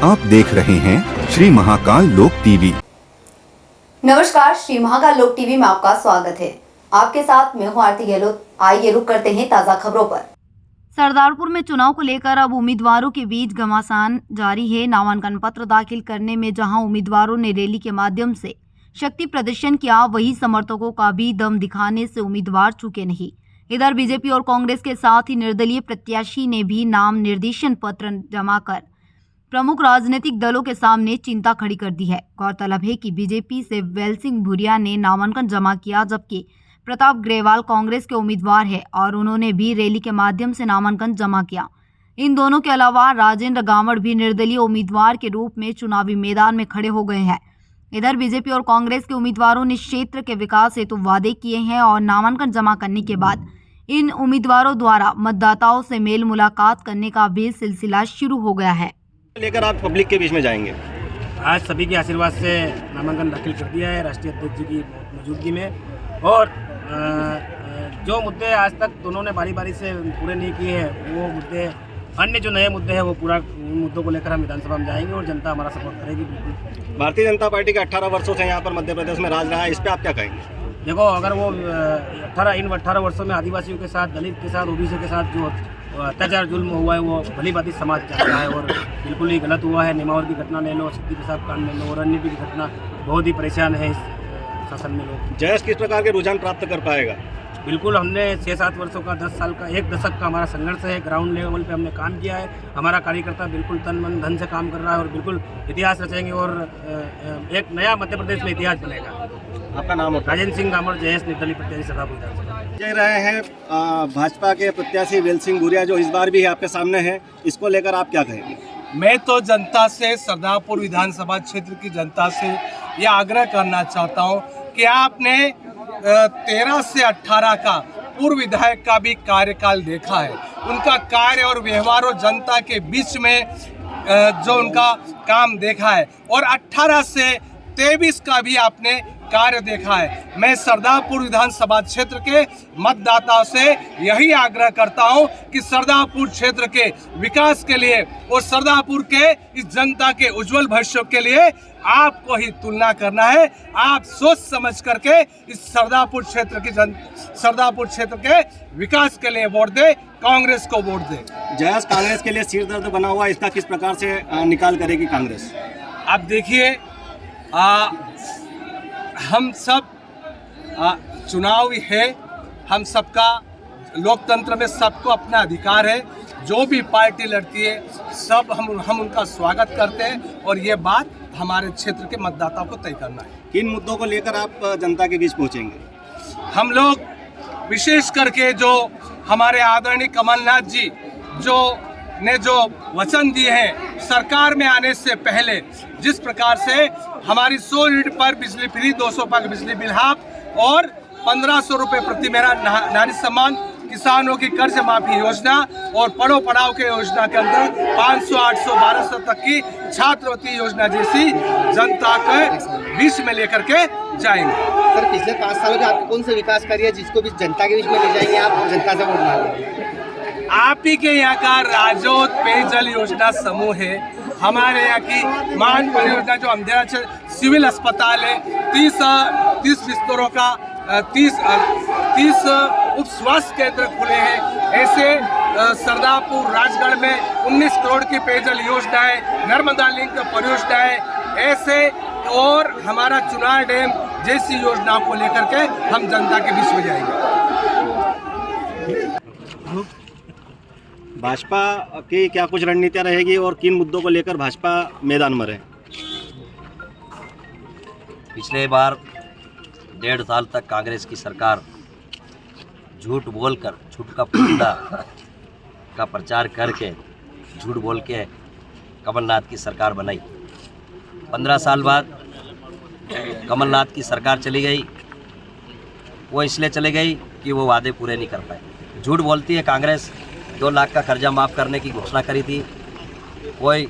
आप देख रहे हैं श्री महाकाल लोक टीवी। नमस्कार, श्री महाकाल लोक टीवी में आपका स्वागत है। आपके साथ मैं हूं आरती गहलोत। आइए रुक करते हैं ताज़ा खबरों पर। सरदारपुर में चुनाव को लेकर अब उम्मीदवारों के बीच घमासान जारी है। नामांकन पत्र दाखिल करने में जहां उम्मीदवारों ने रैली के माध्यम से शक्ति प्रदर्शन किया, वहीं समर्थकों का भी दम दिखाने से उम्मीदवार चूके नहीं। इधर बीजेपी और कांग्रेस के साथ ही निर्दलीय प्रत्याशी ने भी नाम निर्देशन पत्र जमा कर प्रमुख राजनीतिक दलों के सामने चिंता खड़ी कर दी है। गौरतलब है कि बीजेपी से वेल सिंह भूरिया ने नामांकन जमा किया, जबकि प्रताप ग्रेवाल कांग्रेस के उम्मीदवार है और उन्होंने भी रैली के माध्यम से नामांकन जमा किया। इन दोनों के अलावा राजेंद्र गामड़ भी निर्दलीय उम्मीदवार के रूप में चुनावी मैदान में खड़े हो गए हैं। इधर बीजेपी और कांग्रेस के उम्मीदवारों ने क्षेत्र के विकास हेतु वादे किए हैं और नामांकन जमा करने के बाद इन उम्मीदवारों द्वारा मतदाताओं से मेल मुलाकात करने का भी सिलसिला शुरू हो गया है। लेकर आप पब्लिक के बीच में जाएंगे। आज सभी के आशीर्वाद से नामांकन दाखिल कर दिया है राष्ट्रीय अध्यक्ष जी की मौजूदगी में, और जो मुद्दे आज तक दोनों ने बारी बारी से पूरे नहीं किए हैं, वो मुद्दे, अन्य जो नए मुद्दे हैं, वो पूरा उन मुद्दों को लेकर हम विधानसभा में जाएंगे और जनता हमारा सपोर्ट करेगी। बिल्कुल भारतीय जनता पार्टी का 18 वर्षों से यहाँ पर मध्य प्रदेश में राज रहा है, इस पर आप क्या कहेंगे? देखो, अगर वो 18 वर्षों में आदिवासियों के साथ, दलित के साथ, ओबीसी के साथ जो अत्याचार जुल्म हुआ है, वो भली भांति समाज चाहता है और बिल्कुल ही गलत हुआ है। निमावर की घटना ले लो, शक्ति प्रसाद कांड ले लो, और अन्य भी घटना, बहुत ही परेशान है इस शासन में लोग। जयेश किस प्रकार के रुझान प्राप्त कर पाएगा? बिल्कुल, हमने 6-7 वर्षों का, 10 साल का, 1 दशक का हमारा संघर्ष है। ग्राउंड लेवल पे हमने काम किया है। हमारा कार्यकर्ता बिल्कुल तन मन धन से काम कर रहा है और बिल्कुल इतिहास रचेंगे और एक नया मध्य प्रदेश में इतिहास बनेगा। आपका नाम? राजेंद्र सिंह गामड़, जयेश निर्दलीय प्रत्याशी सरदारपुर विधानसभा। कह रहे हैं भाजपा के प्रत्याशी वेल सिंह भूरिया जो इस बार भी आपके सामने है, इसको लेकर आप क्या कहेंगे? मैं तो जनता से, सरदारपुर विधानसभा क्षेत्र की जनता से ये आग्रह करना चाहता हूँ कि आपने 13 से 18 का पूर्व विधायक का भी कार्यकाल देखा है। उनका कार्य और व्यवहार और जनता के बीच में जो उनका काम देखा है, और 18 से 23 का भी आपने कार्य देखा है। मैं सरदारपुर विधानसभा क्षेत्र के मतदाताओं से यही आग्रह करता हूं कि सरदारपुर क्षेत्र के विकास के लिए और सरदारपुर के इस जनता के उज्जवल भविष्य के लिए आपको ही तुलना करना है। आप सोच समझ करके इस सरदारपुर क्षेत्र के विकास के लिए वोट दे, कांग्रेस को वोट दे। जयेश कांग्रेस के लिए सिर दर्द बना हुआ, इसका किस प्रकार से निकाल करेगी कांग्रेस? आप देखिए, हम सब चुनाव है, हम सबका लोकतंत्र में सबको अपना अधिकार है। जो भी पार्टी लड़ती है, सब हम उनका स्वागत करते हैं और ये बात हमारे क्षेत्र के मतदाताओं को तय करना है। किन मुद्दों को लेकर आप जनता के बीच पहुंचेंगे? हम लोग विशेष करके जो हमारे आदरणीय कमलनाथ जी जो वचन दिए हैं सरकार में आने से पहले, जिस प्रकार से हमारी 100 यूनिट पर बिजली फ्री, 200 पर बिजली बिल हाफ और 1500 रुपये प्रति मेरा नारी सम्मान, किसानों की कर्ज माफी योजना और पढ़ो पढ़ाओ के योजना के अंदर 500, 800, 1200 तक की छात्रवृत्ति योजना जैसी जनता के बीच में लेकर के जाएंगे। सर, पिछले 5 सालों के आपने कौन सा विकास कार्य है जिसको भी जनता के बीच में ले जाएंगे आप और जनता से वोट मांगेंगे? आप ही के यहाँ का राजोत पेयजल योजना समूह है, हमारे यहाँ की मान परियोजना जो अंधेरा सिविल अस्पताल है, 30 बिस्तरों का 30 उप स्वास्थ्य केंद्र खुले हैं। ऐसे सरदारपुर राजगढ़ में 19 करोड़ की पेयजल योजना है, नर्मदा लिंक परियोजना है, ऐसे और हमारा चुनार डैम जैसी योजनाओं को लेकर के हम जनता के बीच में जाएंगे। भाजपा की क्या कुछ रणनीतियां रहेगी और किन मुद्दों को लेकर भाजपा मैदान में रहे? पिछले बार 1.5 साल तक कांग्रेस की सरकार झूठ बोलकर, झूठ का पुलिंदा का प्रचार करके, झूठ बोल के कमलनाथ की सरकार बनाई। 15 साल बाद कमलनाथ की सरकार चली गई। वो इसलिए चली गई कि वो वादे पूरे नहीं कर पाए। झूठ बोलती है कांग्रेस। 2 लाख का कर्जा माफ़ करने की घोषणा करी थी, कोई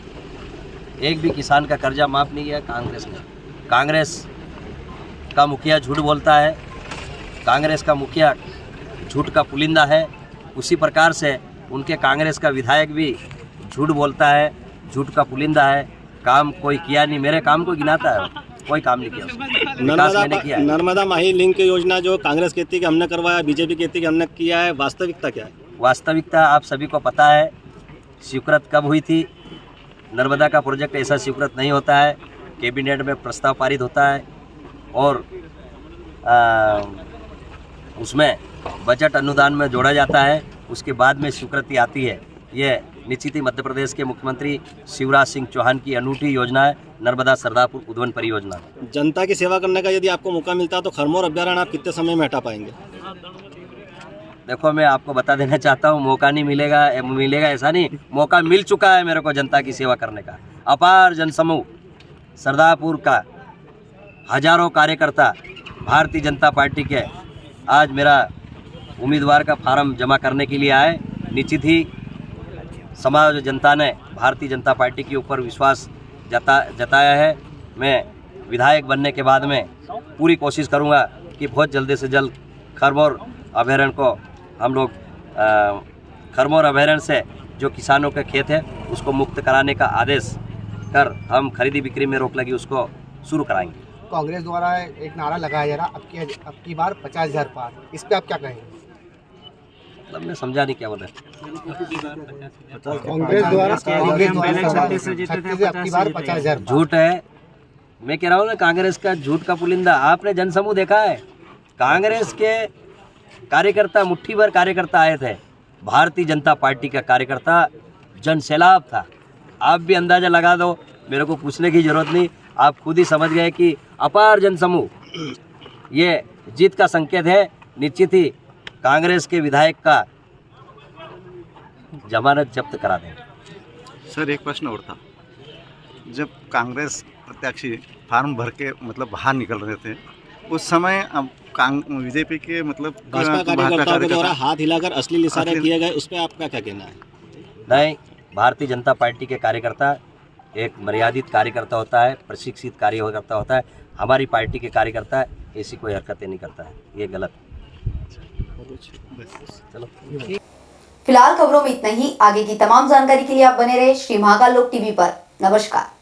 एक भी किसान का कर्जा माफ़ नहीं किया कांग्रेस ने। कांग्रेस का मुखिया झूठ बोलता है, कांग्रेस का मुखिया झूठ का पुलिंदा है। उसी प्रकार से उनके कांग्रेस का विधायक भी झूठ बोलता है, झूठ का पुलिंदा है। काम कोई किया नहीं, मेरे काम को गिनाता है, कोई काम नहीं किया उसने। विकास मैंने किया है। नर्मदा माही लिंक योजना जो कांग्रेस कहती है कि हमने करवाया, बीजेपी कहती है कि हमने किया है, वास्तविकता क्या है? वास्तविकता आप सभी को पता है, स्वीकृत कब हुई थी। नर्मदा का प्रोजेक्ट ऐसा स्वीकृत नहीं होता है, कैबिनेट में प्रस्ताव पारित होता है और उसमें बजट अनुदान में जोड़ा जाता है, उसके बाद में स्वीकृति आती है। ये निश्चित ही मध्य प्रदेश के मुख्यमंत्री शिवराज सिंह चौहान की अनूठी योजना है, नर्मदा सरदारपुर उद्वन परियोजना। जनता की सेवा करने का यदि आपको मौका मिलता है तो खरमोर अभ्यारण्य आप कितने समय में हटा पाएंगे? देखो, मैं आपको बता देना चाहता हूँ, मौका नहीं मिलेगा ऐसा नहीं, मौका मिल चुका है मेरे को जनता की सेवा करने का। अपार जनसमूह सरदारपुर का हजारों कार्यकर्ता भारतीय जनता पार्टी के आज मेरा उम्मीदवार का फार्म जमा करने के लिए आए। निश्चित ही समाज जनता ने भारतीय जनता पार्टी के ऊपर विश्वास जताया है। मैं विधायक बनने के बाद में पूरी कोशिश करूंगा कि बहुत जल्दी से जल्द खरमोर अभयारण्य को हम लोग खरमोर अभयारण्य से जो किसानों के खेत है उसको मुक्त कराने का आदेश कर हम खरीदी बिक्री में रोक लगी उसको शुरू कराएंगे। कांग्रेस द्वारा एक नारा लगाया जा रहा अब की बार 50,000 पार, इस पे आप क्या कहेंगे? मतलब मैं समझा नहीं क्या बोला। कांग्रेस द्वारा 36 से अब की बार 50,000 झूठ है। मैं कह रहा हूँ ना, कांग्रेस का झूठ का पुलिंदा। आपने जनसमूह देखा है, कांग्रेस के कार्यकर्ता मुट्ठी भर कार्यकर्ता आए थे, भारतीय जनता पार्टी का कार्यकर्ता जन सैलाब था। आप भी अंदाजा लगा दो, मेरे को पूछने की जरूरत नहीं, आप खुद ही समझ गए कि अपार जनसमूह ये जीत का संकेत है। निश्चित ही कांग्रेस के विधायक का जमानत जब्त करा देंगे। सर, एक प्रश्न और था, जब कांग्रेस प्रत्याशी फार्म भर के मतलब बाहर निकल रहे थे उस समय बीजेपी के मतलब भाजपा कार्यकर्ताओं के द्वारा हाथ हिलाकर अश्लील इशारे किए गए, उस पर आपका क्या कहना है? नहीं, भारतीय जनता पार्टी के कार्यकर्ता एक मर्यादित कार्यकर्ता होता है, प्रशिक्षित कार्यकर्ता होता है। हमारी पार्टी के कार्यकर्ता ऐसी कोई हरकतें नहीं करता है, ये गलत है। चलो, फिलहाल खबरों में इतना ही। आगे की तमाम जानकारी के लिए आप बने रहे श्री महाकाल लोक टीवी पर। नमस्कार।